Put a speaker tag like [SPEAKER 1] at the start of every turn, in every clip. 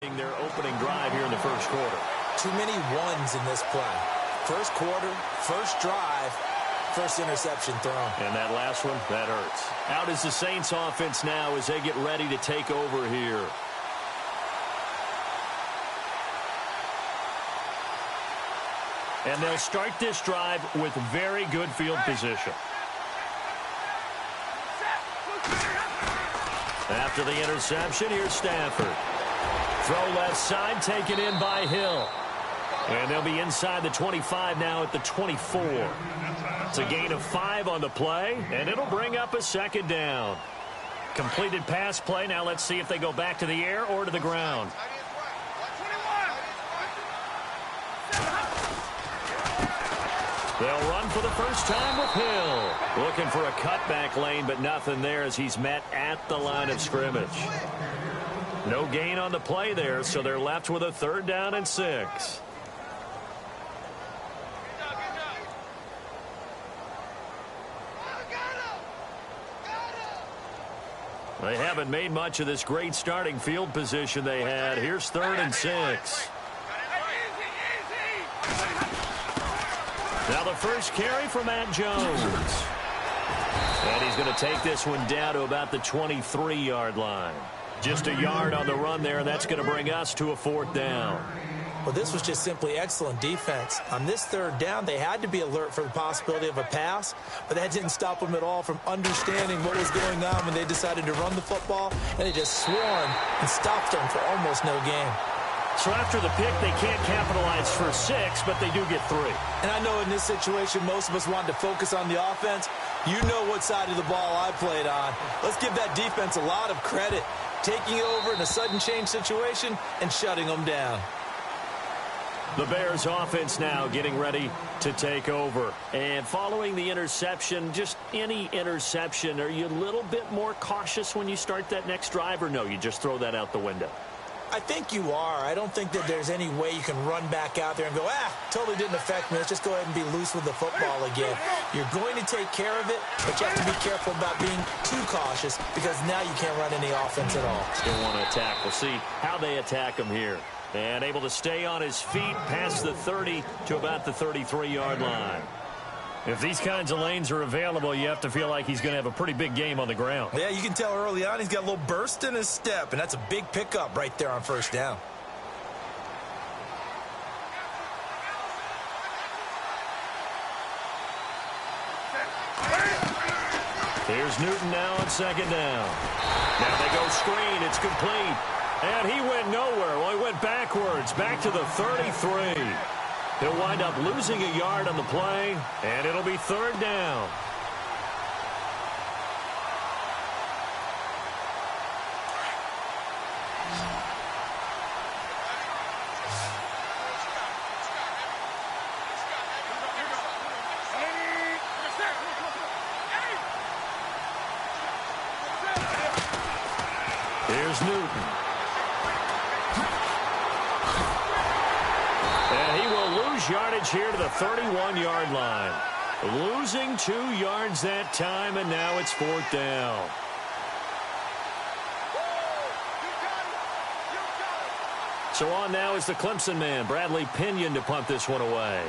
[SPEAKER 1] Their opening drive here in the first quarter.
[SPEAKER 2] Too many ones in this play. First quarter, first drive, first interception thrown.
[SPEAKER 1] And that last one, that hurts. Out is the Saints offense now as they get ready to take over here. And they'll start this drive with very good field position. After the interception, here's Stafford. Throw left side, taken in by Hill. And they'll be inside the 25 now at the 24. It's a gain of 5 on the play, and it'll bring up a second down. Completed pass play. Now let's see if they go back to the air or to the ground. They'll run for the first time with Hill. Looking for a cutback lane, but nothing there as he's met at the line of scrimmage. No gain on the play there, so they're left with a 3rd down and 6. They haven't made much of this great starting field position they had. Here's 3rd and 6. Now the first carry for Matt Jones. And he's going to take this one down to about the 23-yard line. Just a yard on the run there. That's going to bring us to a 4th down.
[SPEAKER 2] Well, this was just simply excellent defense. On this 3rd down, they had to be alert for the possibility of a pass, but that didn't stop them at all from understanding what was going on when they decided to run the football, and they just swarmed and stopped them for almost no gain.
[SPEAKER 1] So after the pick, they can't capitalize for 6, but they do get 3.
[SPEAKER 2] And I know in this situation, most of us wanted to focus on the offense. You know what side of the ball I played on. Let's give that defense a lot of credit, taking over in a sudden change situation and shutting them down.
[SPEAKER 1] The Bears offense now getting ready to take over. And following the interception, just any interception, are you a little bit more cautious when you start that next drive, or no, you just throw that out the window?
[SPEAKER 2] I think you are. I don't think that there's any way you can run back out there and go, totally didn't affect me. Let's just go ahead and be loose with the football again. You're going to take care of it, but you have to be careful about being too cautious because now you can't run any offense at all.
[SPEAKER 1] Still want to attack. We'll see how they attack him here. And able to stay on his feet past the 30 to about the 33-yard line. If these kinds of lanes are available, you have to feel like he's going to have a pretty big game on the ground.
[SPEAKER 2] Yeah, you can tell early on he's got a little burst in his step, and that's a big pickup right there on 1st down.
[SPEAKER 1] Here's Newton now on 2nd down. Now they go screen. It's complete. And he went nowhere. Well, he went backwards, back to the 33. He'll wind up losing a yard on the play, and it'll be 3rd down. Here's Newton. And he will lose yardage here to the 31-yard line. Losing 2 yards that time, and now it's 4th down. So on now is the Clemson man, Bradley Pinion, to punt this one away.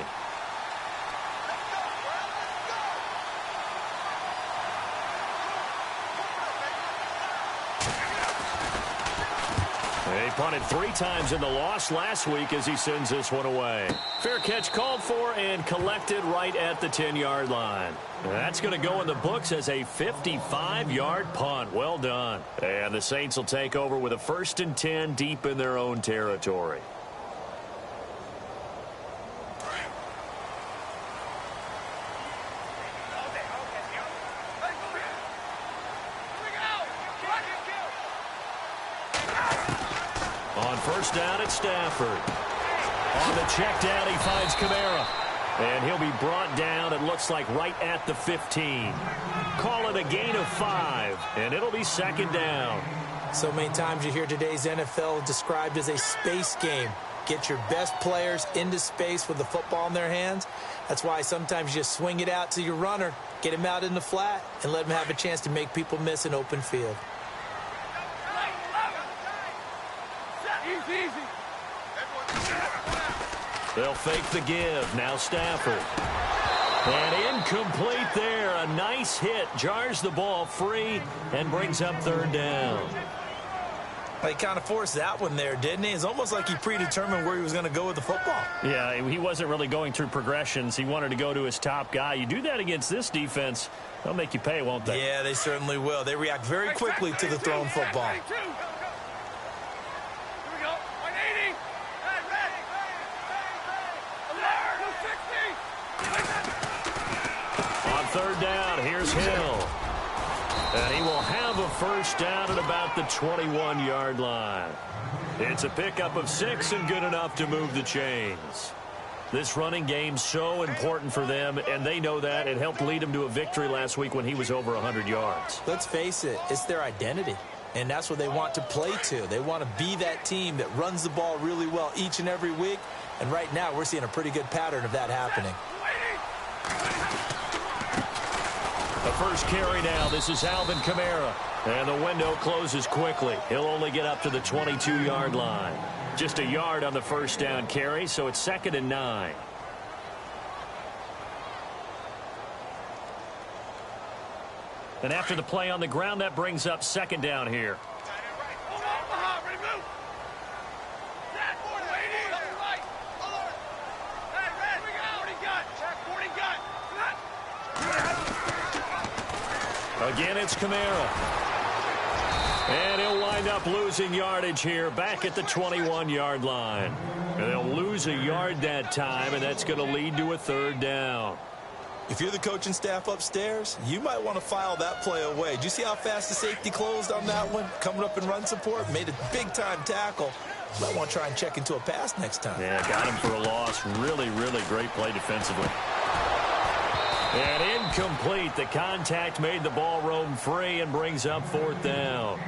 [SPEAKER 1] He punted 3 times in the loss last week as he sends this one away. Fair catch called for and collected right at the 10-yard line. That's going to go in the books as a 55-yard punt. Well done. And the Saints will take over with a 1st and 10 deep in their own territory. On 1st down, it's Stafford. On the check down, he finds Kamara. And he'll be brought down, it looks like, right at the 15. Call it a gain of 5, and it'll be 2nd down.
[SPEAKER 2] So many times you hear today's NFL described as a space game. Get your best players into space with the football in their hands. That's why sometimes you just swing it out to your runner, get him out in the flat, and let him have a chance to make people miss an open field.
[SPEAKER 3] Easy.
[SPEAKER 1] They'll fake the give. Now Stafford. And incomplete there. A nice hit. Jars the ball free and brings up third down.
[SPEAKER 2] He kind of forced that one there, didn't he? It's almost like he predetermined where he was going to go with the football.
[SPEAKER 1] Yeah, he wasn't really going through progressions. He wanted to go to his top guy. You do that against this defense, they'll make you pay, won't they?
[SPEAKER 2] Yeah, they certainly will. They react very quickly to the thrown football.
[SPEAKER 1] On third down, here's Hill. And he will have a first down at about the 21-yard line. It's a pickup of 6 and good enough to move the chains. This running game's so important for them, and they know that. It helped lead them to a victory last week when he was over 100 yards.
[SPEAKER 2] Let's face it, it's their identity, and that's what they want to play to. They want to be that team that runs the ball really well each and every week, and right now we're seeing a pretty good pattern of that happening.
[SPEAKER 1] The first carry now. This is Alvin Kamara. And the window closes quickly. He'll only get up to the 22-yard line. Just a yard on the first down carry, so it's 2nd and 9. And after the play on the ground, that brings up 2nd down here. Again, it's Kamara. And he'll wind up losing yardage here back at the 21-yard line. And they'll lose a yard that time, and that's going to lead to a third down.
[SPEAKER 2] If you're the coaching staff upstairs, you might want to file that play away. Did you see how fast the safety closed on that one? Coming up in run support, made a big-time tackle. Might want to try and check into a pass next time.
[SPEAKER 1] Yeah, got him for a loss. Really, really great play defensively. And incomplete. The contact made the ball roam free and brings up 4th down.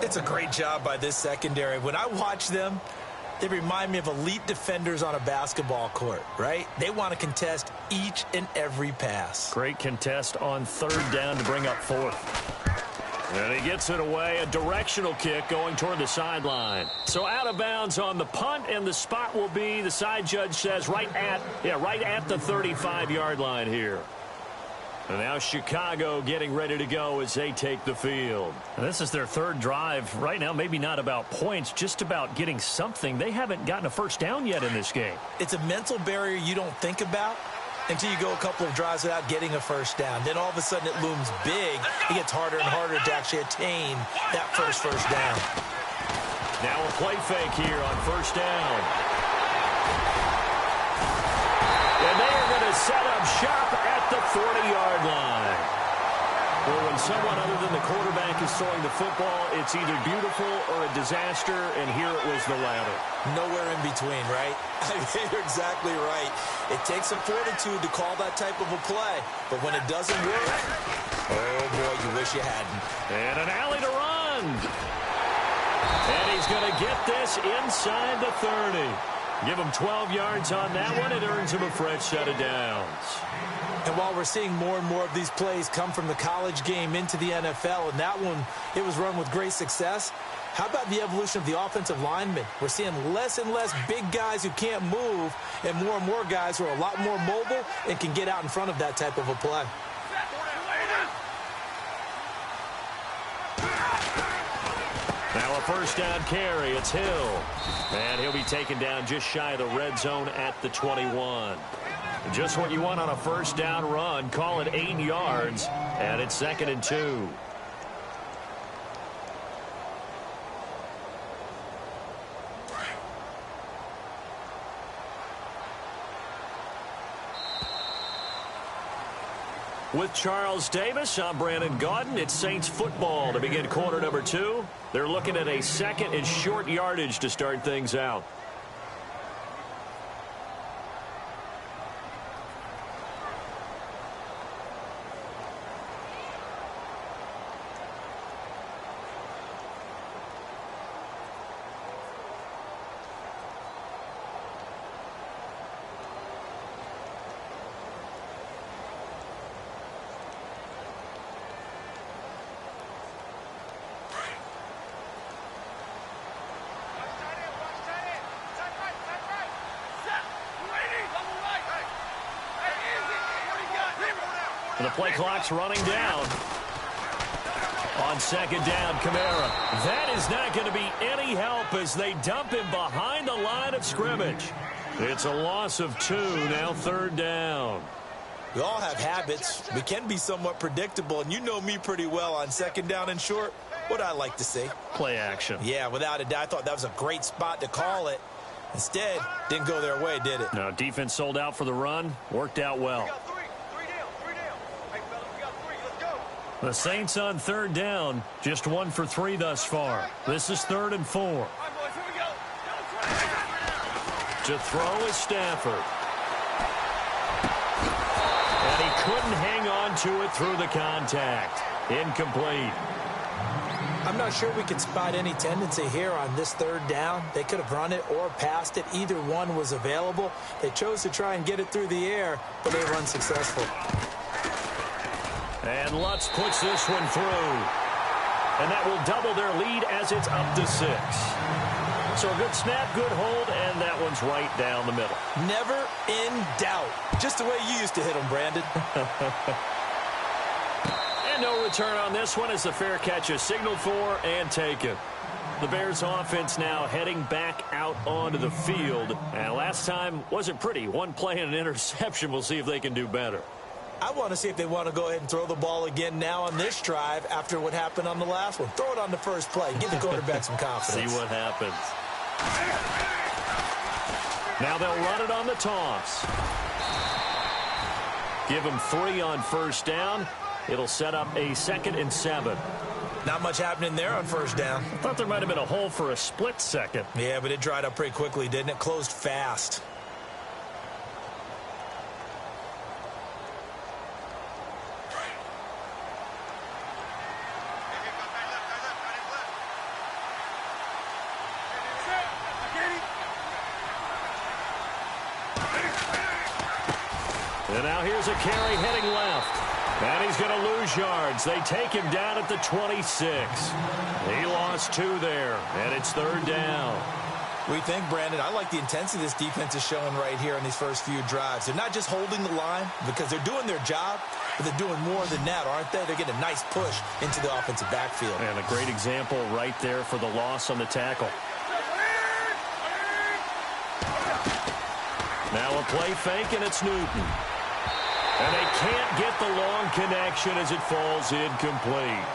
[SPEAKER 2] It's a great job by this secondary. When I watch them, they remind me of elite defenders on a basketball court, right? They want to contest each and every pass.
[SPEAKER 1] Great contest on 3rd down to bring up 4th. And he gets it away, a directional kick going toward the sideline. So out of bounds on the punt, and the spot will be, the side judge says, right at the 35-yard line here. And now Chicago getting ready to go as they take the field. And this is their 3rd drive. Right now, maybe not about points, just about getting something. They haven't gotten a first down yet in this game.
[SPEAKER 2] It's a mental barrier you don't think about until you go a couple of drives without getting a first down. Then all of a sudden it looms big. It gets harder and harder to actually attain that first down.
[SPEAKER 1] Now a play fake here on 1st down. And they are going to set up shop at the 40-yard line. Well, when someone other than the quarterback is throwing the football, it's either beautiful or a disaster, and here it was the latter.
[SPEAKER 2] Nowhere in between, right? I mean, you're exactly right. It takes some fortitude to call that type of a play, but when it doesn't work, oh, boy, you wish you hadn't.
[SPEAKER 1] And an alley to run. And he's going to get this inside the 30. Give him 12 yards on that one. It earns him a fresh set of downs.
[SPEAKER 2] And while we're seeing more and more of these plays come from the college game into the NFL, and that one, it was run with great success, how about the evolution of the offensive linemen? We're seeing less and less big guys who can't move and more guys who are a lot more mobile and can get out in front of that type of a play.
[SPEAKER 1] Now a first down carry. It's Hill. And he'll be taken down just shy of the red zone at the 21. Just what you want on a first down run. Call it 8 yards. And it's 2nd and 2. With Charles Davis, I'm Brandon Gaudin. It's Saints football to begin quarter number 2. They're looking at a 2nd and short yardage to start things out. The play clock's running down. On second down, Kamara. That is not going to be any help as they dump him behind the line of scrimmage. It's a loss of 2, now third down.
[SPEAKER 2] We all have habits. We can be somewhat predictable, and you know me pretty well on second down and short. What I like to see.
[SPEAKER 1] Play action.
[SPEAKER 2] Yeah, without a doubt, I thought that was a great spot to call it. Instead, didn't go their way, did it?
[SPEAKER 1] No, defense sold out for the run. Worked out well. The Saints on third down, just 1 for 3 thus far. This is 3rd and 4. To throw is Stafford. And he couldn't hang on to it through the contact. Incomplete.
[SPEAKER 2] I'm not sure we can spot any tendency here on this third down. They could have run it or passed it. Either one was available. They chose to try and get it through the air, but they were unsuccessful.
[SPEAKER 1] And Lutz puts this one through. And that will double their lead as it's up to 6. So a good snap, good hold, and that one's right down the middle.
[SPEAKER 2] Never in doubt. Just the way you used to hit them, Brandon.
[SPEAKER 1] And no return on this one as the fair catch is signaled for and taken. The Bears offense now heading back out onto the field. And last time wasn't pretty. One play and an interception. We'll see if they can do better.
[SPEAKER 2] I want to see if they want to go ahead and throw the ball again now on this drive after what happened on the last one. Throw it on the first play. Give the quarterback some confidence.
[SPEAKER 1] See what happens. Now they'll run it on the toss. Give them 3 on first down. It'll set up a 2nd and 7.
[SPEAKER 2] Not much happening there on first down.
[SPEAKER 1] I thought there might have been a hole for a split second.
[SPEAKER 2] Yeah, but it dried up pretty quickly, didn't it? Closed fast.
[SPEAKER 1] And now here's a carry heading left. And he's going to lose yards. They take him down at the 26. He lost 2 there, and it's third down.
[SPEAKER 2] We think, Brandon, I like the intensity this defense is showing right here in these first few drives. They're not just holding the line because they're doing their job, but they're doing more than that, aren't they? They're getting a nice push into the offensive backfield.
[SPEAKER 1] And a great example right there for the loss on the tackle. Now a play fake, and it's Newton. And they can't get the long connection as it falls incomplete.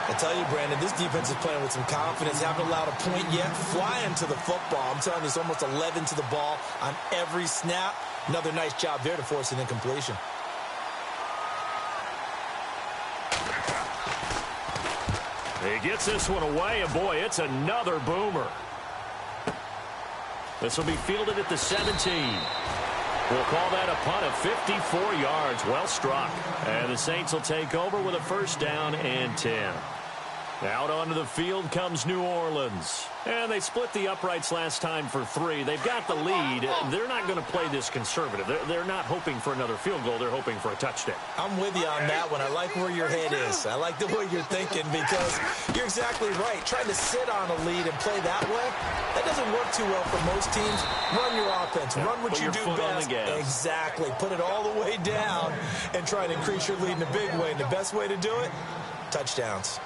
[SPEAKER 2] I tell you, Brandon, this defense is playing with some confidence. Haven't allowed a point yet. Flying to the football. I'm telling you, it's almost 11 to the ball on every snap. Another nice job there to force an incompletion.
[SPEAKER 1] He gets this one away, and boy, it's another boomer. This will be fielded at the 17. We'll call that a punt of 54 yards. Well struck. And the Saints will take over with a first down and 10. Out onto the field comes New Orleans. And they split the uprights last time for 3. They've got the lead. They're not going to play this conservative. They're not hoping for another field goal. They're hoping for a touchdown.
[SPEAKER 2] I'm with you on that one. I like where your head is. I like the way you're thinking because you're exactly right. Trying to sit on a lead and play that way, that doesn't work too well for most teams. Run your offense. Run what you do best. Exactly. Put it all the way down and try to increase your lead in a big way. And the best way to do it, touchdowns.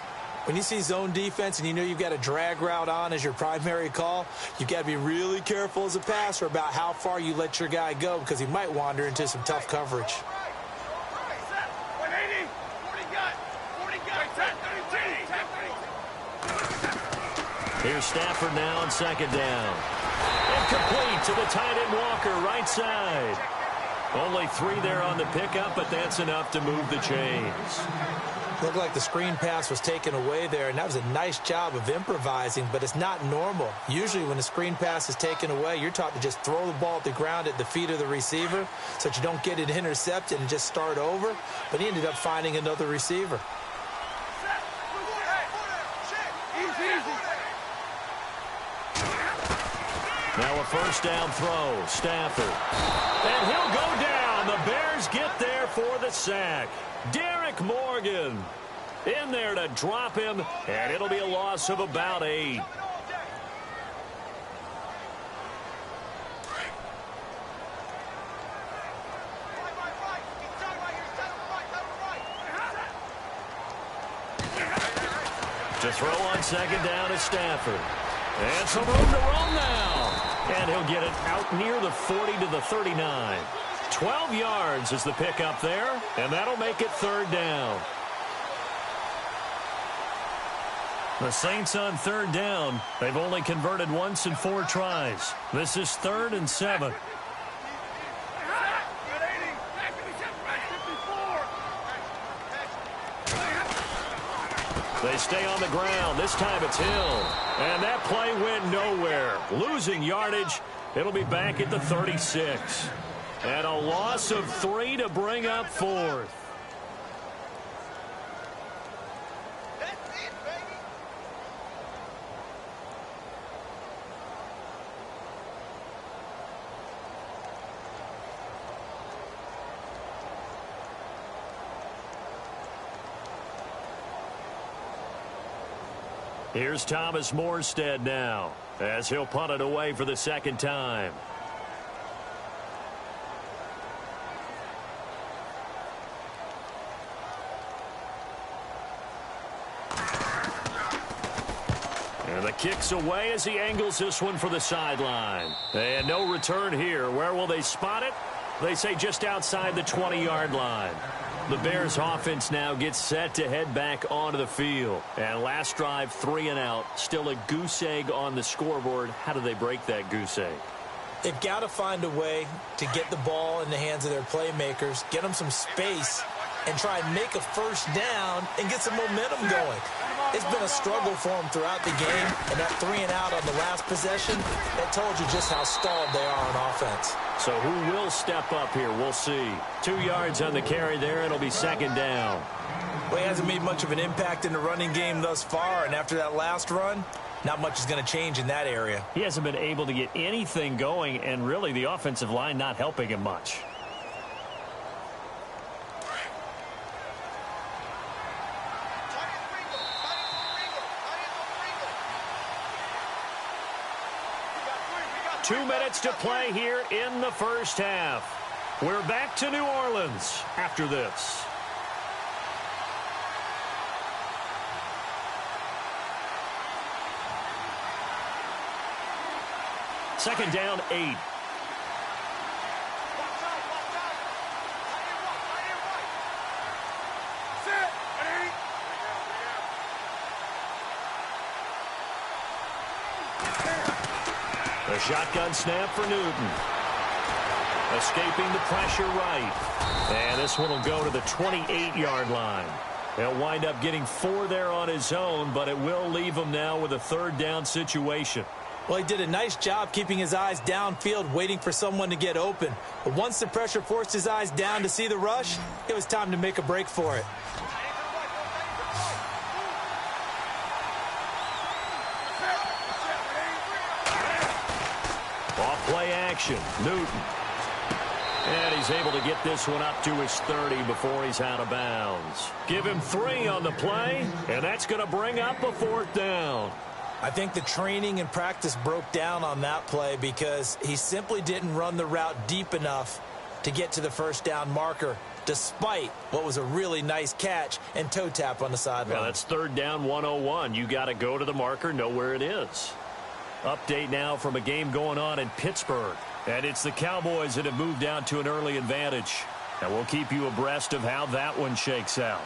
[SPEAKER 2] When you see zone defense and you know you've got a drag route on as your primary call, you've got to be really careful as a passer about how far you let your guy go because he might wander into some tough coverage.
[SPEAKER 1] Here's Stafford now on second down. Incomplete to the tight end Walker, right side. Only 3 there on the pickup, but that's enough to move the chains.
[SPEAKER 2] Looked like the screen pass was taken away there, and that was a nice job of improvising, but it's not normal. Usually when a screen pass is taken away, you're taught to just throw the ball at the ground at the feet of the receiver so that you don't get it intercepted and just start over, but he ended up finding another receiver.
[SPEAKER 1] Now a first down throw, Stafford. And he'll go down. The Bears get there for the sack. Derek Morgan in there to drop him, and it'll be a loss of about 8. To throw on second down is Stafford. And some room to run now. And he'll get it out near the 40 to the 39. 12 yards is the pickup there, and that'll make it third down. The Saints on third down. They've only converted once in 4 tries. This is 3rd and 7. They stay on the ground. This time it's Hill. And that play went nowhere. Losing yardage. It'll be back at the 36. And a loss of 3 to bring up 4th. Here's Thomas Morstead now, as he'll punt it away for the second time. And the kick's away as he angles this one for the sideline. And no return here. Where will they spot it? They say just outside the 20-yard line. The Bears offense now gets set to head back onto the field. And last drive, 3 and out. Still a goose egg on the scoreboard. How do they break that goose egg?
[SPEAKER 2] They've got to find a way to get the ball in the hands of their playmakers, get them some space, and try and make a first down and get some momentum going. It's been a struggle for them throughout the game, and that 3 and out on the last possession, that told you just how stalled they are on offense.
[SPEAKER 1] So who will step up here? We'll see. 2 yards on the carry there. It'll be second down.
[SPEAKER 2] Well, he hasn't made much of an impact in the running game thus far, and after that last run, not much is going to change in that area.
[SPEAKER 1] He hasn't been able to get anything going, and really the offensive line not helping him much. Two minutes to play here in the first half. We're back to New Orleans after this. Second down, 8. A shotgun snap for Newton. Escaping the pressure right. And this one will go to the 28-yard line. He'll wind up getting 4 there on his own, but it will leave him now with a third down situation.
[SPEAKER 2] Well, he did a nice job keeping his eyes downfield, waiting for someone to get open. But once the pressure forced his eyes down to see the rush, it was time to make a break for it.
[SPEAKER 1] Play action, Newton. And he's able to get this one up to his 30 before he's out of bounds. Give him 3 on the play, and that's going to bring up a 4th down.
[SPEAKER 2] I think the training and practice broke down on that play because he simply didn't run the route deep enough to get to the first down marker, despite what was a really nice catch and toe tap on the sideline.
[SPEAKER 1] Well, that's third down 101. You got to go to the marker, know where it is. Update now from a game going on in Pittsburgh. And it's the Cowboys that have moved out to an early advantage. And we'll keep you abreast of how that one shakes out.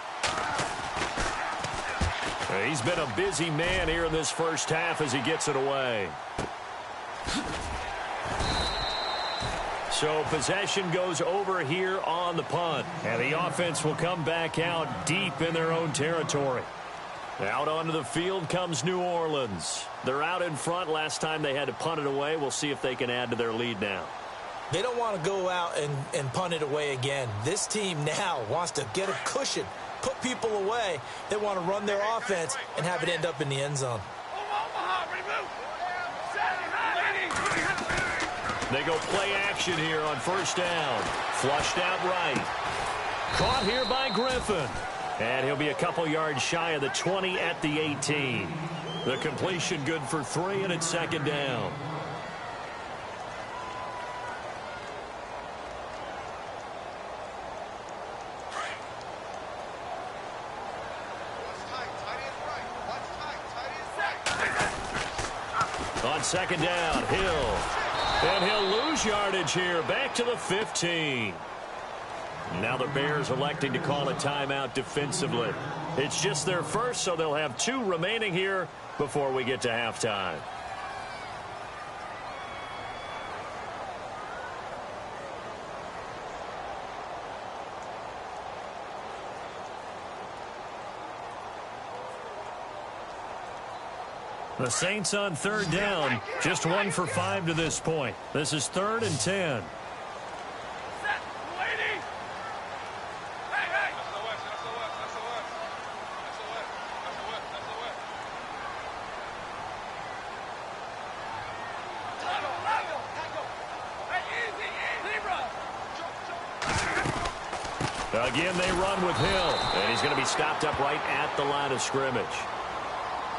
[SPEAKER 1] He's been a busy man here in this first half as he gets it away. So possession goes over here on the punt. And the offense will come back out deep in their own territory. Out onto the field comes New Orleans. They're out in front. Last time they had to punt it away. We'll see if they can add to their lead now.
[SPEAKER 2] They don't want to go out and punt it away again. This team now wants to get a cushion, put people away. They want to run their offense and have it end up in the end zone.
[SPEAKER 1] They go play action here on first down. Flushed out right. Caught here by Griffin. And he'll be a couple yards shy of the 20 at the 18. The completion good for 3, and it's second down. On second down, Hill. And he'll lose yardage here, back to the 15. Now the Bears electing to call a timeout defensively. It's just their first, so they'll have 2 remaining here before we get to halftime. The Saints on third down, just 1 for 5 to this point. This is 3rd and 10. Again, they run with Hill, and he's going to be stopped up right at the line of scrimmage.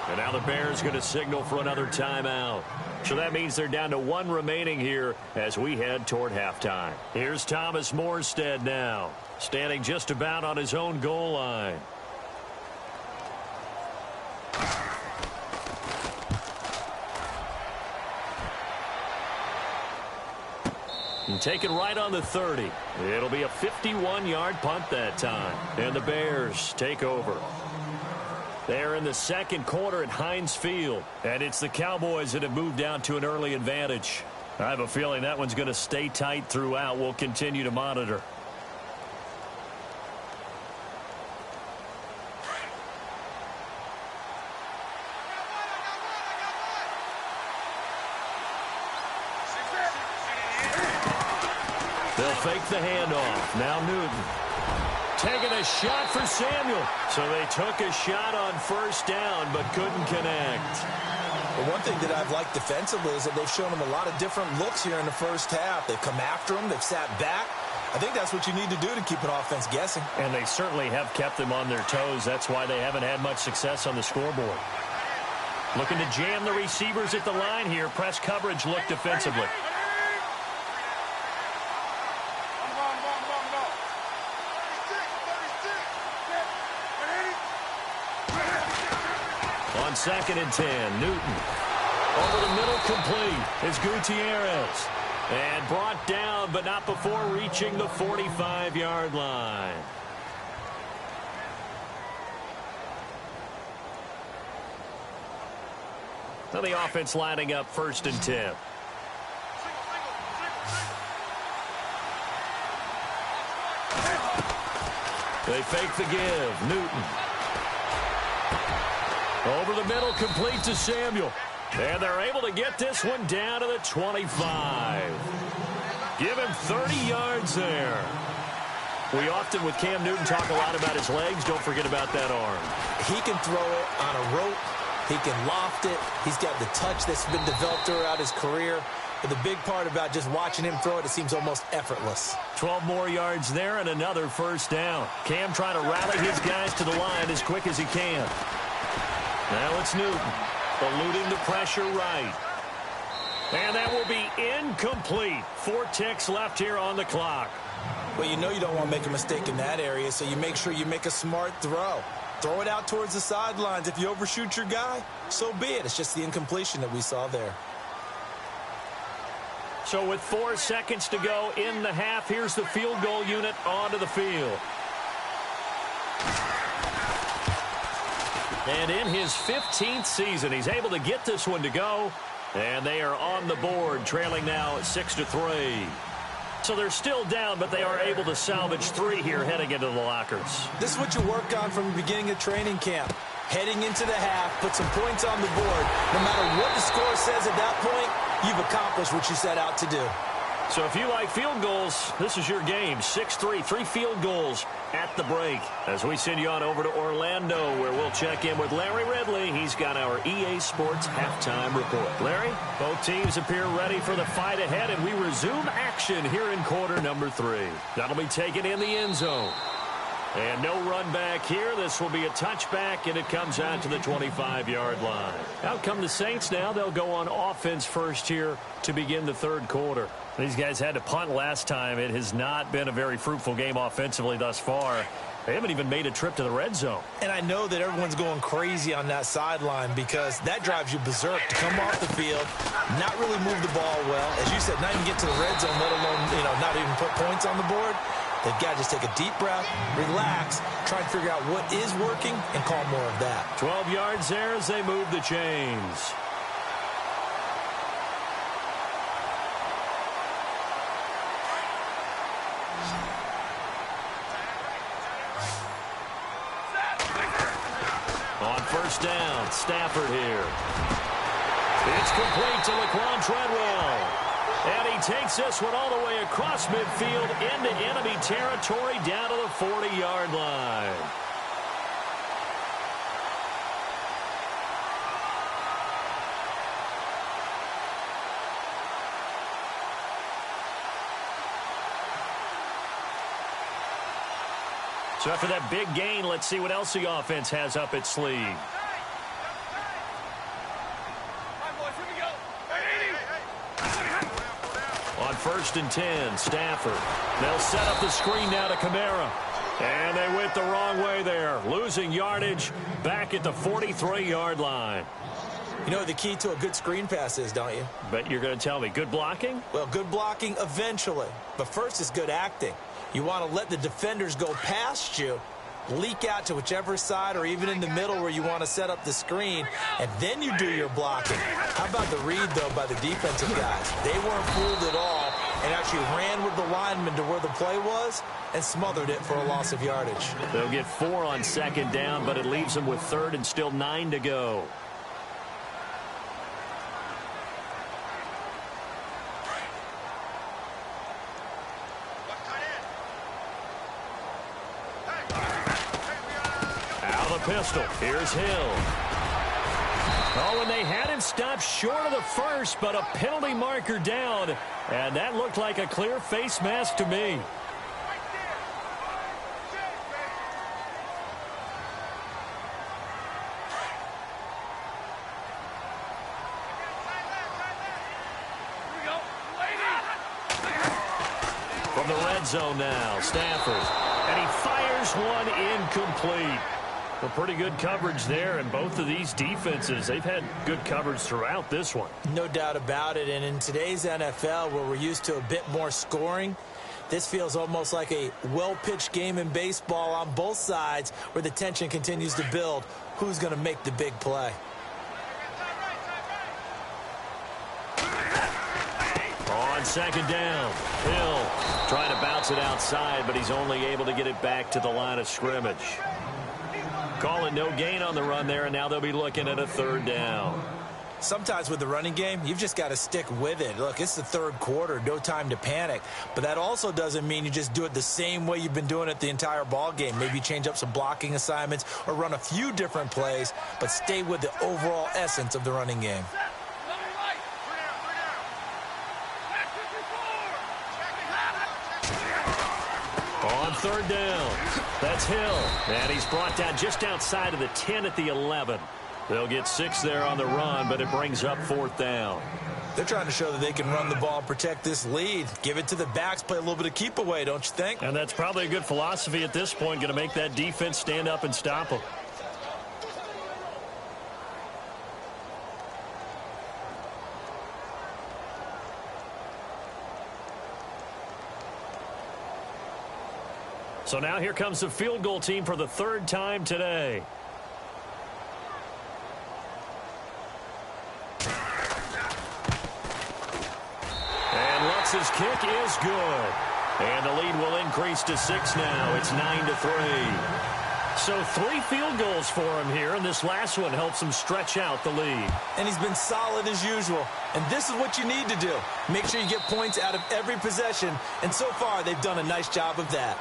[SPEAKER 1] And now the Bears going to signal for another timeout. So that means they're down to 1 remaining here as we head toward halftime. Here's Thomas Morstead now, standing just about on his own goal line. And taken right on the 30. It'll be a 51-yard punt that time. And the Bears take over. They're in the second quarter at Heinz Field. And it's the Cowboys that have moved down to an early advantage. I have a feeling that one's going to stay tight throughout. We'll continue to monitor. They'll fake the handoff. Now Newton. Taking a shot for Samuel. So they took a shot on first down but couldn't connect.
[SPEAKER 2] Well, one thing that I've liked defensively is that they've shown them a lot of different looks here in the first half. They've come after them. They've sat back. I think that's what you need to do to keep an offense guessing.
[SPEAKER 1] And they certainly have kept them on their toes. That's why they haven't had much success on the scoreboard. Looking to jam the receivers at the line here. Press coverage look defensively. On 2nd and 10, Newton. Over the middle, complete is Gutierrez. And brought down, but not before reaching the 45-yard line. Now the offense lining up 1st and 10. They fake the give. Newton. Over the middle, complete to Samuel. And they're able to get this one down to the 25. Give him 30 yards there. We often, with Cam Newton, talk a lot about his legs. Don't forget about that arm.
[SPEAKER 2] He can throw it on a rope. He can loft it. He's got the touch that's been developed throughout his career. But the big part about just watching him throw it, it seems almost effortless.
[SPEAKER 1] 12 more yards there and another first down. Cam trying to rally his guys to the line as quick as he can. Now it's Newton, eluding the pressure right. And that will be incomplete. 4 ticks left here on the clock.
[SPEAKER 2] Well, you know you don't want to make a mistake in that area, so you make sure you make a smart throw. Throw it out towards the sidelines. If you overshoot your guy, so be it. It's just the incompletion that we saw there.
[SPEAKER 1] So with 4 seconds to go in the half, here's the field goal unit onto the field. And in his 15th season, he's able to get this one to go. And they are on the board, trailing now 6-3. So they're still down, but they are able to salvage 3 here heading into the lockers.
[SPEAKER 2] This is what you work on from the beginning of training camp. Heading into the half, put some points on the board. No matter what the score says at that point, you've accomplished what you set out to do.
[SPEAKER 1] So if you like field goals, this is your game. 6-3, 3 field goals at the break. As we send you on over to Orlando, where we'll check in with Larry Ridley. He's got our EA Sports halftime report. Larry, both teams appear ready for the fight ahead, and we resume action here in quarter number 3. That'll be taken in the end zone. And no run back here. This will be a touchback, and it comes out to the 25-yard line. Out come the Saints now. They'll go on offense first here to begin the third quarter. These guys had to punt last time. It has not been a very fruitful game offensively thus far. They haven't even made a trip to the red zone.
[SPEAKER 2] And I know that everyone's going crazy on that sideline because that drives you berserk to come off the field, not really move the ball well. As you said, not even get to the red zone, let alone, not even put points on the board. They've got to just take a deep breath, relax, try and figure out what is working, and call more of that.
[SPEAKER 1] 12 yards there as they move the chains. On first down, Stafford here. It's complete to Laquan Treadwell. And he takes this one all the way across midfield into enemy territory down to the 40-yard line. So after that big gain, let's see what else the offense has up its sleeve. On first and 10, Stafford. They'll set up the screen now to Kamara. And they went the wrong way there. Losing yardage back at the 43-yard line.
[SPEAKER 2] You know what the key to a good screen pass is, don't you?
[SPEAKER 1] Bet you're going to tell me. Good blocking?
[SPEAKER 2] Well, good blocking eventually. But first is good acting. You want to let the defenders go past you, leak out to whichever side or even in the middle where you want to set up the screen, and then you do your blocking. How about the read, though, by the defensive guys? They weren't fooled at all and actually ran with the lineman to where the play was and smothered it for a loss of yardage.
[SPEAKER 1] They'll get 4 on second down, but it leaves them with third and still 9 to go. Pistol. Here's Hill. Oh, and they had him stopped short of the first, but a penalty marker down. And that looked like a clear face mask to me. From the red zone now, Stafford. And he fires one incomplete. Well, pretty good coverage there, and both of these defenses, they've had good coverage throughout this one.
[SPEAKER 2] No doubt about it, and in today's NFL, where we're used to a bit more scoring, this feels almost like a well-pitched game in baseball on both sides where the tension continues to build. Who's going to make the big play?
[SPEAKER 1] On second down, Hill trying to bounce it outside, but he's only able to get it back to the line of scrimmage. Calling no gain on the run there, and now they'll be looking at a third down.
[SPEAKER 2] Sometimes with the running game, you've just got to stick with it. Look, it's the third quarter, no time to panic. But that also doesn't mean you just do it the same way you've been doing it the entire ball game. Maybe change up some blocking assignments or run a few different plays, but stay with the overall essence of the running game.
[SPEAKER 1] On third down, that's Hill. And he's brought down just outside of the 10 at the 11. They'll get 6 there on the run, but it brings up fourth down.
[SPEAKER 2] They're trying to show that they can run the ball and protect this lead. Give it to the backs, play a little bit of keep away, don't you think?
[SPEAKER 1] And that's probably a good philosophy at this point, going to make that defense stand up and stop them. So now here comes the field goal team for the third time today. And Lutz's kick is good. And the lead will increase to 6 now. It's 9-3. So 3 field goals for him here, and this last one helps him stretch out the lead.
[SPEAKER 2] And he's been solid as usual. And this is what you need to do. Make sure you get points out of every possession. And so far, they've done a nice job of that.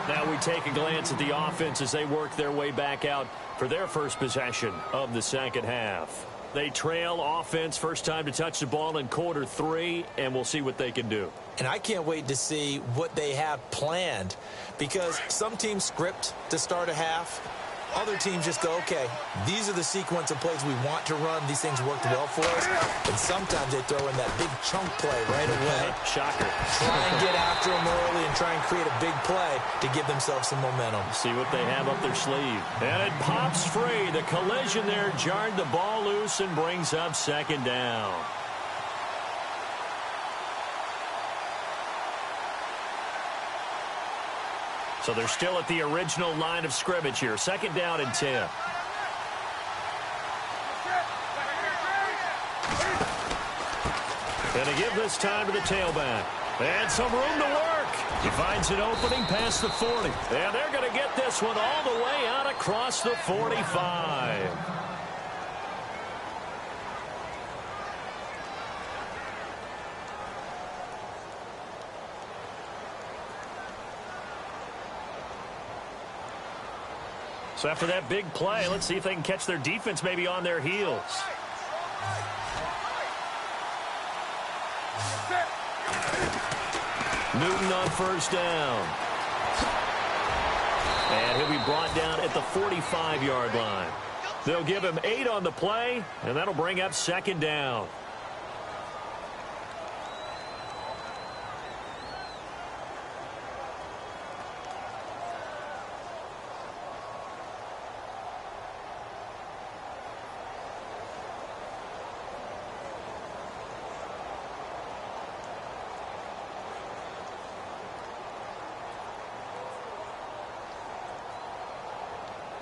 [SPEAKER 1] Now we take a glance at the offense as they work their way back out for their first possession of the second half. They trail offense, first time to touch the ball in quarter 3, and we'll see what they can do.
[SPEAKER 2] And I can't wait to see what they have planned, because some teams script to start a half. other teams just go, okay, these are the sequence of plays we want to run. These things worked well for us. And sometimes they throw in that big chunk play right away.
[SPEAKER 1] Shocker.
[SPEAKER 2] Try and get after them early and try and create a big play to give themselves some momentum.
[SPEAKER 1] See what they have up their sleeve. And it pops free. The collision there jarred the ball loose and brings up second down. So they're still at the original line of scrimmage here. Second down and 10. And to give this time to the tailback. And some room to work. He finds an opening past the 40. And they're going to get this one all the way out across the 45. So after that big play, let's see if they can catch their defense maybe on their heels. Newton on first down. And he'll be brought down at the 45-yard line. They'll give him 8 on the play, and that'll bring up second down.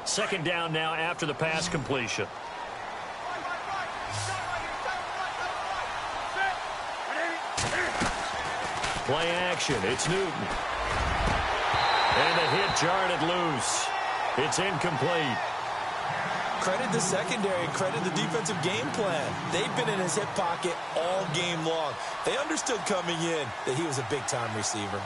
[SPEAKER 1] Second down now after the pass completion. Play action. It's Newton. And the hit jarred it loose. It's incomplete.
[SPEAKER 2] Credit the secondary, credit the defensive game plan. They've been in his hip pocket all game long. They understood coming in that he was a big-time receiver.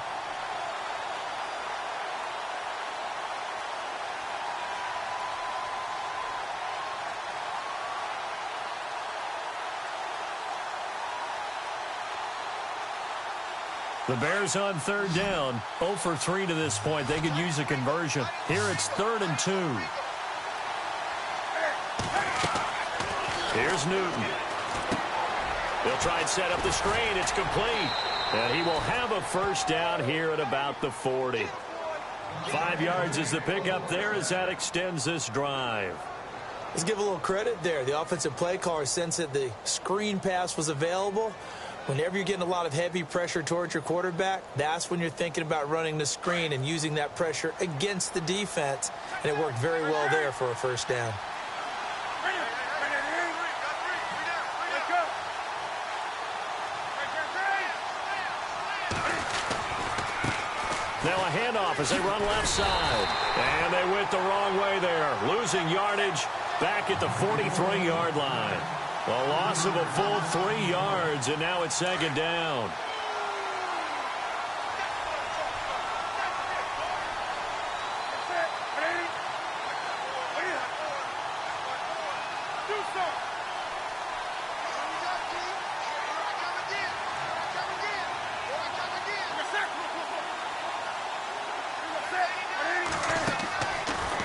[SPEAKER 1] The Bears on third down, 0 for 3 to this point. They could use a conversion. Here it's 3rd and 2. Here's Newton. He'll try and set up the screen. It's complete. And he will have a first down here at about the 40. 5 yards is the pickup there as that extends this drive.
[SPEAKER 2] Let's give a little credit there. The offensive play caller sensed that the screen pass was available. Whenever you're getting a lot of heavy pressure towards your quarterback, that's when you're thinking about running the screen and using that pressure against the defense. And it worked very well there for a first down.
[SPEAKER 1] Now a handoff as they run left side. And they went the wrong way there, losing yardage back at the 43-yard line. A loss of a full 3 yards, and now it's second down.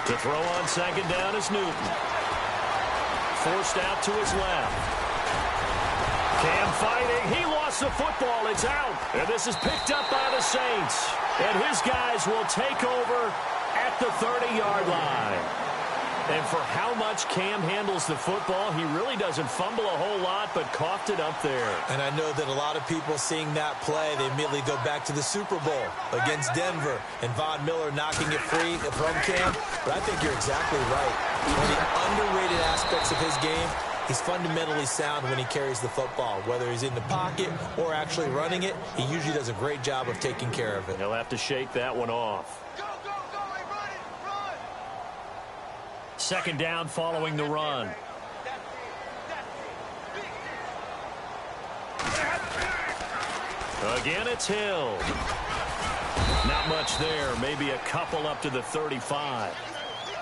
[SPEAKER 1] To throw on second down is Newton. Forced out to his left. Cam fighting. He lost the football. It's out. And this is picked up by the Saints. And his guys will take over at the 30-yard line. And for how much Cam handles the football, he really doesn't fumble a whole lot, but coughed it up there.
[SPEAKER 2] And I know that a lot of people seeing that play, they immediately go back to the Super Bowl against Denver and Von Miller knocking it free from Cam. But I think you're exactly right. One of the underrated aspects of his game, he's fundamentally sound when he carries the football. Whether he's in the pocket or actually running it, he usually does a great job of taking care of it.
[SPEAKER 1] He'll have to shake that one off. Second down following the run. Again, it's Hill. Not much there. Maybe a couple up to the 35.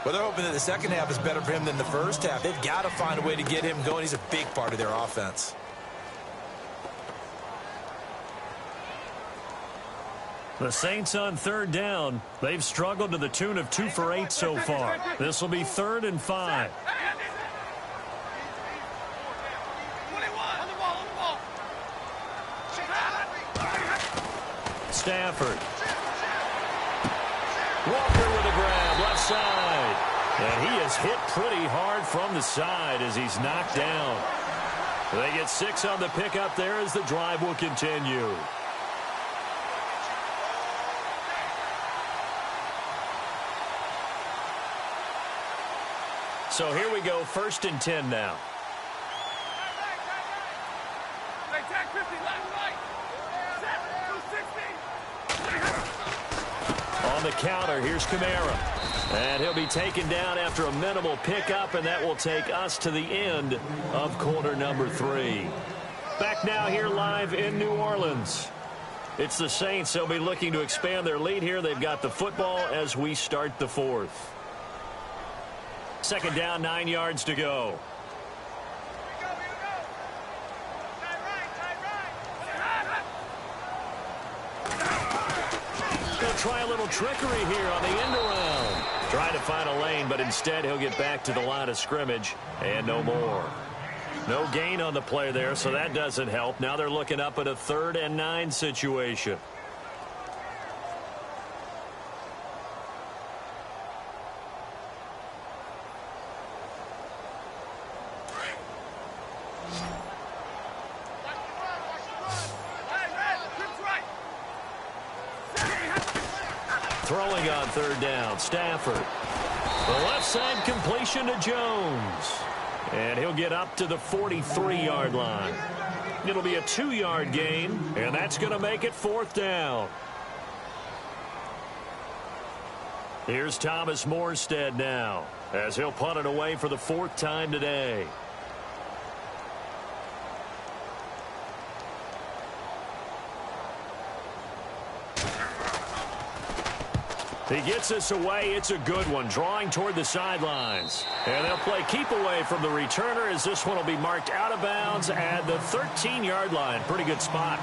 [SPEAKER 2] Well, they're hoping that the second half is better for him than the first half. They've got to find a way to get him going. He's a big part of their offense.
[SPEAKER 1] The Saints on third down. They've struggled to the tune of 2 for 8 so far. This will be 3rd and 5. Stafford. Walker with a grab, left side. And he is hit pretty hard from the side as he's knocked down. They get 6 on the pickup there as the drive will continue. So here we go, 1st and 10 now. On the counter, here's Kamara. And he'll be taken down after a minimal pickup, and that will take us to the end of quarter number 3. Back now here live in New Orleans. It's the Saints. They'll be looking to expand their lead here. They've got the football as we start the 4th. 2nd down, 9 yards to go. He'll try a little trickery here on the end around. Trying to find a lane, but instead he'll get back to the line of scrimmage and no more. No gain on the play there, so that doesn't help. Now they're looking up at a 3rd and 9 situation. Throwing on 3rd down, Stafford. The left side completion to Jones. And he'll get up to the 43-yard line. It'll be a 2-yard gain, and that's going to make it 4th down. Here's Thomas Morstead now, as he'll punt it away for the 4th time today. He gets this away. It's a good one, drawing toward the sidelines. And they'll play keep away from the returner as this one will be marked out of bounds at the 13-yard line. Pretty good spot.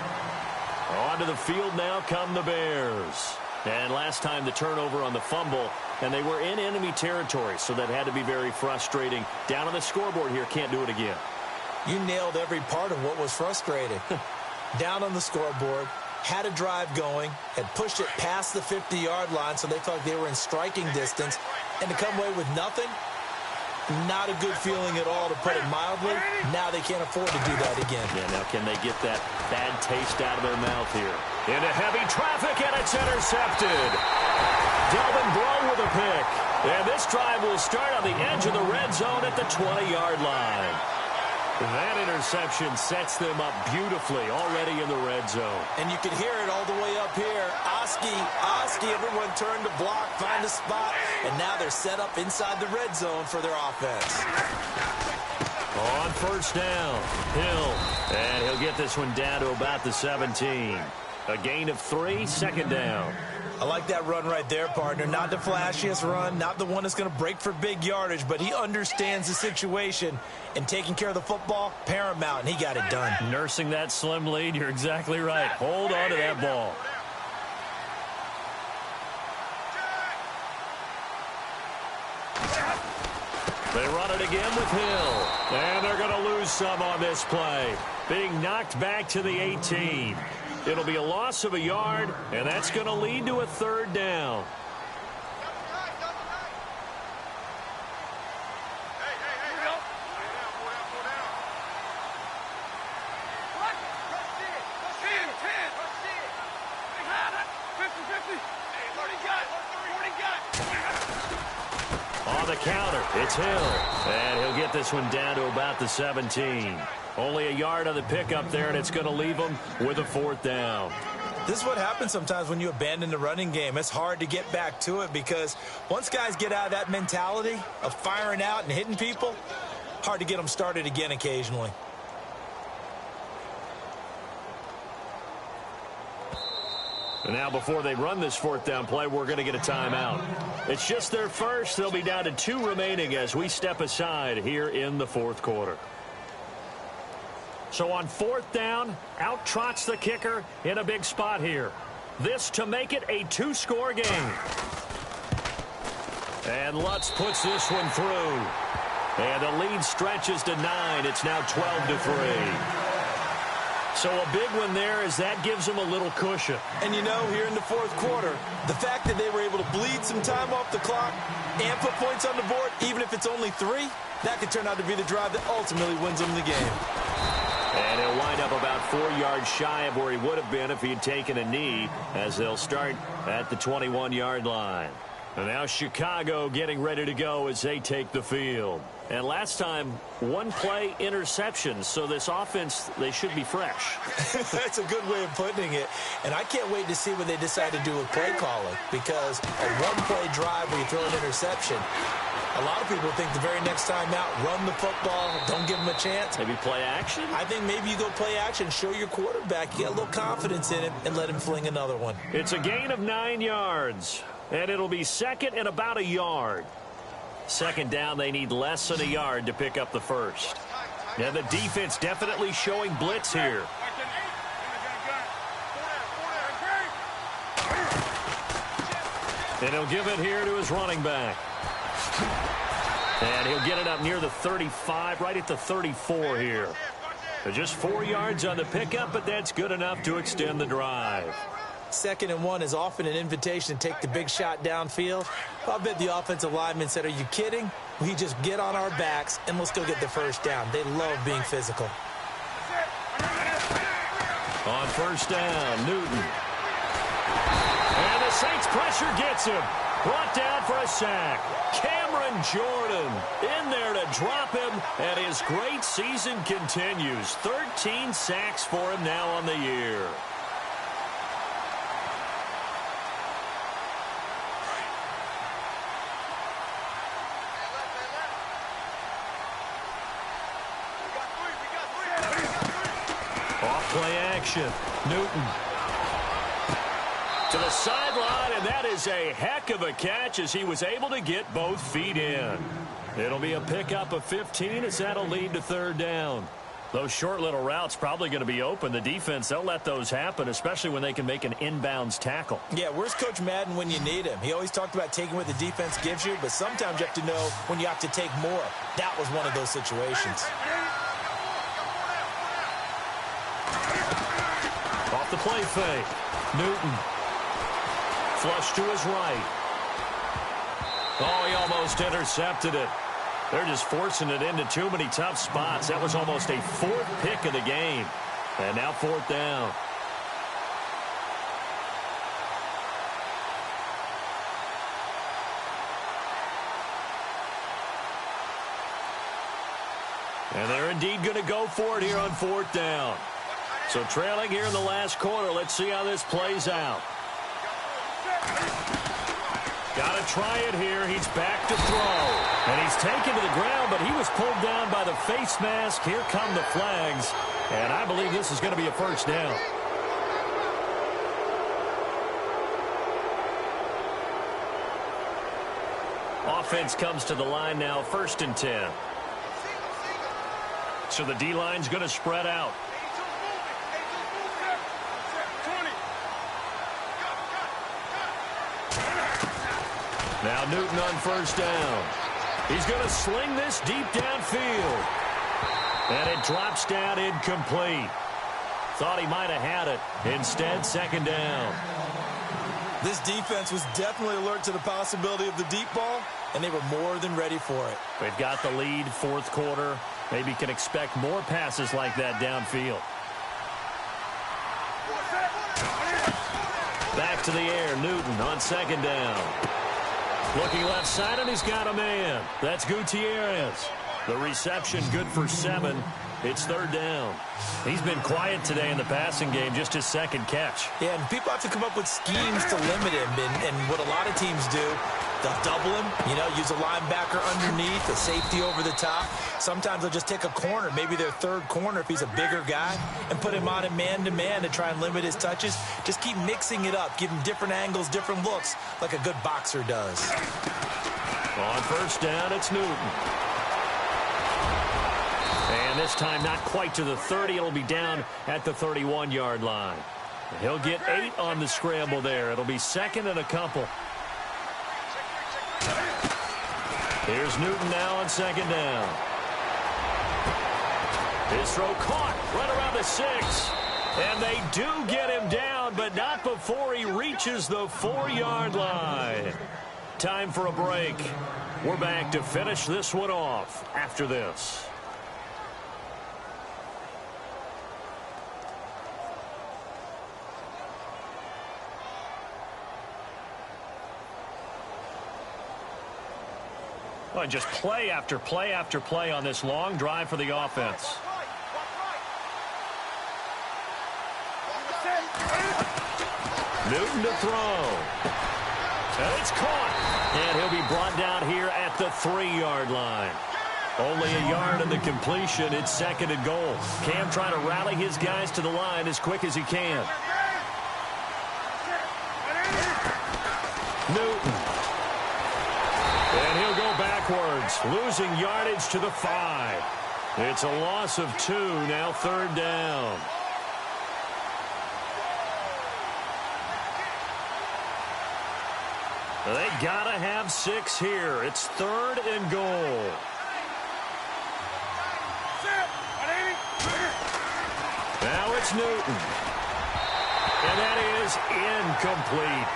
[SPEAKER 1] Onto the field now come the Bears. And last time the turnover on the fumble, and they were in enemy territory, so that had to be very frustrating. Down on the scoreboard here, can't do it again.
[SPEAKER 2] You nailed every part of what was frustrating. Down on the scoreboard. Had a drive going, had pushed it past the 50-yard line, so they thought they were in striking distance, and to come away with nothing, not a good feeling at all, to put it mildly. Now they can't afford to do that again.
[SPEAKER 1] Yeah, now can they get that bad taste out of their mouth here? Into heavy traffic, and it's intercepted. Delvin Breaux with a pick. And this drive will start on the edge of the red zone at the 20-yard line. That interception sets them up beautifully already in the red zone.
[SPEAKER 2] And you can hear it all the way up here. Oski, everyone turned to block, find a spot, and now they're set up inside the red zone for their offense.
[SPEAKER 1] On 1st down, Hill. And he'll get this one down to about the 17. A gain of 3, 2nd down.
[SPEAKER 2] I like that run right there, partner. Not the flashiest run, not the one that's going to break for big yardage, but he understands the situation, and taking care of the football, paramount, and he got it done.
[SPEAKER 1] Nursing that slim lead, you're exactly right. Hold on to that ball. They run it again with Hill, and they're going to lose some on this play. Being knocked back to the 18. It'll be a loss of a yard, and that's going to lead to a 3rd down. On the counter, it's Hill, and he'll get this one down to about the 17. Only a yard on the pickup there, and it's going to leave them with a 4th down.
[SPEAKER 2] This is what happens sometimes when you abandon the running game. It's hard to get back to it because once guys get out of that mentality of firing out and hitting people, hard to get them started again occasionally.
[SPEAKER 1] And now before they run this 4th down play, we're going to get a timeout. It's just their first. They'll be down to 2 remaining as we step aside here in the 4th quarter. So on 4th down, out trots the kicker in a big spot here. This to make it a two-score game. And Lutz puts this one through. And the lead stretches to 9. It's now 12-3. So a big one there as that gives them a little cushion.
[SPEAKER 2] And you know, here in the fourth quarter, the fact that they were able to bleed some time off the clock and put points on the board, even if it's only 3, that could turn out to be the drive that ultimately wins them the game.
[SPEAKER 1] And he'll wind up about 4 yards shy of where he would have been if he had taken a knee, as they'll start at the 21-yard line. And now Chicago getting ready to go as they take the field. And last time, one-play interception, so this offense, they should be fresh.
[SPEAKER 2] That's a good way of putting it. And I can't wait to see what they decide to do with play calling, because a one-play drive where you throw an interception, a lot of people think the very next time out, run the football, don't give them a chance.
[SPEAKER 1] Maybe play action?
[SPEAKER 2] I think maybe you go play action, show your quarterback, you get a little confidence in him, and let him fling another one.
[SPEAKER 1] It's a gain of 9 yards, and it'll be second and about a yard. Second down, they need less than a yard to pick up the first. Now the defense definitely showing blitz here. And he'll give it here to his running back. And he'll get it up near the 35, right at the 34 here. So just 4 yards on the pickup, but that's good enough to extend the drive.
[SPEAKER 2] 2nd and 1 is often an invitation to take the big shot downfield. I bet the offensive lineman said, are you kidding? We just get on our backs and let's go get the first down. They love being physical.
[SPEAKER 1] On first down, Newton. And the Saints pressure gets him. Brought down for a sack. Cameron Jordan in there to drop him, and his great season continues. 13 sacks for him now on the year. Play action. Newton to the sideline, and that is a heck of a catch as he was able to get both feet in. It'll be a pickup of 15 as that'll lead to third down. Those short little routes probably going to be open. The defense, they'll let those happen, especially when they can make an inbounds tackle.
[SPEAKER 2] Yeah, where's Coach Madden when you need him? He always talked about taking what the defense gives you, but sometimes you have to know when you have to take more. That was one of those situations.
[SPEAKER 1] Off the play fake. Newton. Flush to his right. Oh, he almost intercepted it. They're just forcing it into too many tough spots. That was almost a 4th pick of the game. And now 4th down. And they're indeed going to go for it here on 4th down. So trailing here in the last quarter. Let's see how this plays out. Got to try it here. He's back to throw. And he's taken to the ground, but he was pulled down by the face mask. Here come the flags. And I believe this is going to be a first down. Offense comes to the line now, 1st and 10. So the D-line's going to spread out. Now Newton on first down. He's going to sling this deep downfield. And it drops down incomplete. Thought he might have had it. Instead, 2nd down.
[SPEAKER 2] This defense was definitely alert to the possibility of the deep ball, and they were more than ready for it.
[SPEAKER 1] They've got the lead, 4th quarter. Maybe can expect more passes like that downfield. Back to the air, Newton on 2nd down. Looking left side, and he's got a man. That's Gutierrez. The reception good for 7. It's 3rd down. He's been quiet today in the passing game, just his 2nd catch.
[SPEAKER 2] Yeah, and people have to come up with schemes to limit him. And what a lot of teams do, they'll double him, use a linebacker underneath, a safety over the top. Sometimes they'll just take a corner, maybe their 3rd corner if he's a bigger guy, and put him on a man-to-man to try and limit his touches. Just keep mixing it up, give him different angles, different looks, like a good boxer does.
[SPEAKER 1] On first down, it's Newton. And this time not quite to the 30. It'll be down at the 31-yard line. He'll get 8 on the scramble there. It'll be second and a couple. Here's Newton now on second down. His throw caught right around the 6. And they do get him down, but not before he reaches the 4-yard line. Time for a break. We're back to finish this one off after this. Well, just play after play after play on this long drive for the offense. Newton to throw. And it's caught. And he'll be brought down here at the 3-yard line. Only a yard in the completion. It's second and goal. Cam trying to rally his guys to the line as quick as he can. Newton. And he'll go backwards, losing yardage to the 5. It's a loss of 2, now third down. They gotta have 6 here. It's third and goal. Now it's Newton. And that is incomplete.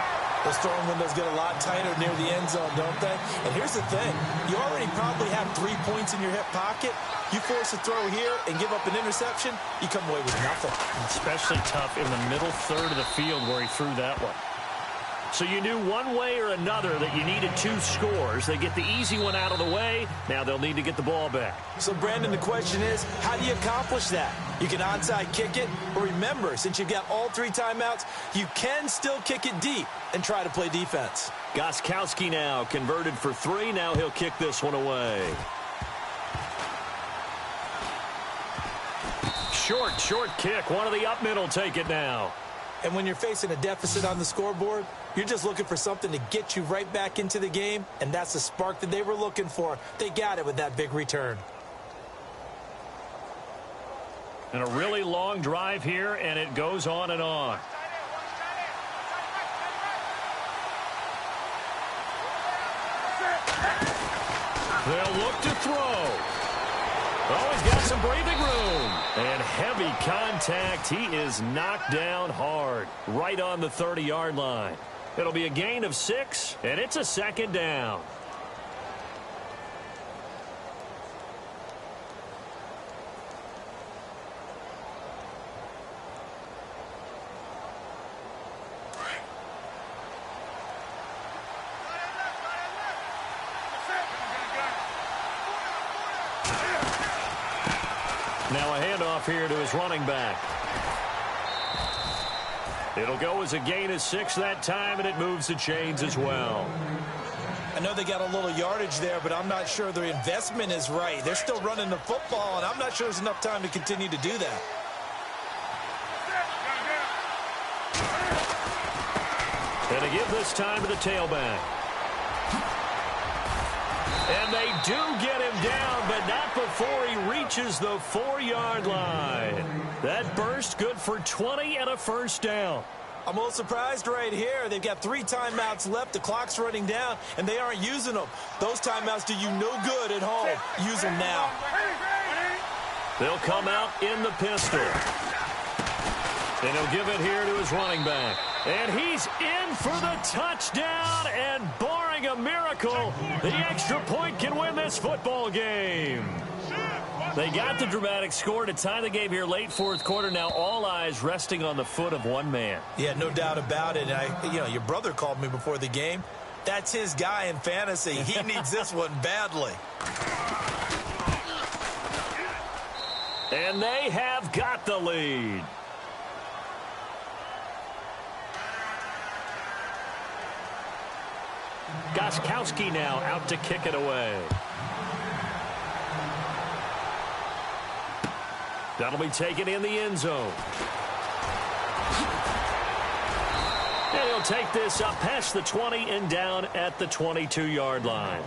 [SPEAKER 2] Those throwing windows get a lot tighter near the end zone, don't they? And here's the thing. You already probably have 3 points in your hip pocket. You force a throw here and give up an interception, you come away with nothing.
[SPEAKER 1] Especially tough in the middle third of the field where he threw that one. So you knew one way or another that you needed 2 scores. They get the easy one out of the way. Now they'll need to get the ball back.
[SPEAKER 2] So, Brandon, the question is, how do you accomplish that? You can onside kick it, but remember, since you've got all 3 timeouts, you can still kick it deep and try to play defense.
[SPEAKER 1] Gostkowski now converted for 3. Now he'll kick this one away. Short kick. One of the up middle take it now.
[SPEAKER 2] And when you're facing a deficit on the scoreboard, you're just looking for something to get you right back into the game, and that's the spark that they were looking for. They got it with that big return.
[SPEAKER 1] And a really long drive here, and it goes on and on. They'll look to throw. Oh, he's got some breathing room. And heavy contact. He is knocked down hard right on the 30-yard line. It'll be a gain of 6, and it's a second down. Now a handoff here to his running back. It'll go as a gain of 6 that time, and it moves the chains as well.
[SPEAKER 2] I know they got a little yardage there, but I'm not sure their investment is right. They're still running the football, and I'm not sure there's enough time to continue to do that.
[SPEAKER 1] And to give this time to the tailback. And they do get him down, but not before he reaches the 4-yard line. That burst good for 20 and a first down.
[SPEAKER 2] I'm a little surprised right here. They've got 3 timeouts left. The clock's running down, and they aren't using them. Those timeouts do you no good at home. Use them now.
[SPEAKER 1] They'll come out in the pistol. And he'll give it here to his running back. And he's in for the touchdown, and barring a miracle, the extra point can win this football game. They got the dramatic score to tie the game here late fourth quarter. Now all eyes resting on the foot of one man.
[SPEAKER 2] Yeah, no doubt about it. Your brother called me before the game. That's his guy in fantasy. He needs this one badly.
[SPEAKER 1] And they have got the lead. Gostkowski now out to kick it away. That'll be taken in the end zone. And he'll take this up past the 20 and down at the 22-yard line.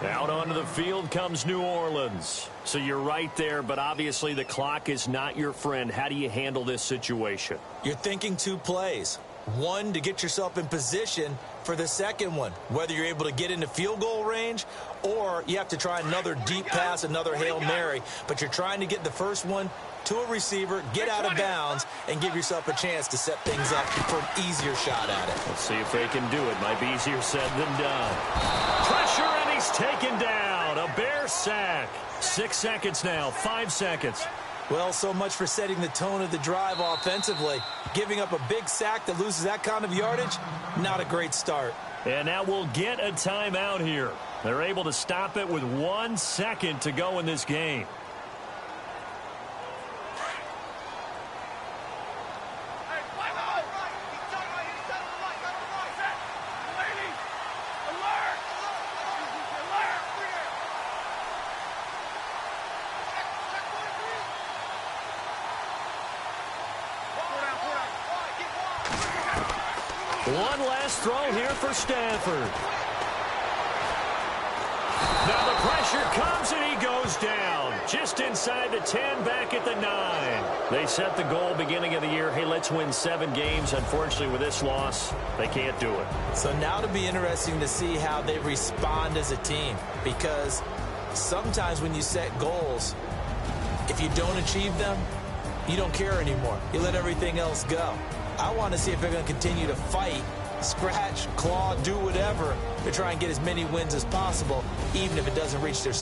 [SPEAKER 1] Out onto the field comes New Orleans. So you're right there, but obviously the clock is not your friend. How do you handle this situation?
[SPEAKER 2] You're thinking two plays. One, to get yourself in position for the second one, whether you're able to get into field goal range or you have to try another deep pass, another Hail Mary. But you're trying to get the first one to a receiver, get out of bounds, and give yourself a chance to set things up for an easier shot at it.
[SPEAKER 1] Let's see if they can do it. Might be easier said than done. Pressure, and he's taken down. A Bear sack. 6 seconds now, 5 seconds.
[SPEAKER 2] Well, so much for setting the tone of the drive offensively. Giving up a big sack that loses that kind of yardage, not a great start.
[SPEAKER 1] And now we'll get a timeout here. They're able to stop it with 1 second to go in this game. One last throw here for Stafford. Now the pressure comes and he goes down. Just inside the 10, back at the 9. They set the goal beginning of the year. Hey, let's win 7 games. Unfortunately, with this loss, they can't do it.
[SPEAKER 2] So now it'll be interesting to see how they respond as a team. Because sometimes when you set goals, if you don't achieve them, you don't care anymore. You let everything else go. I want to see if they're going to continue to fight, scratch, claw, do whatever to try and get as many wins as possible, even if it doesn't reach their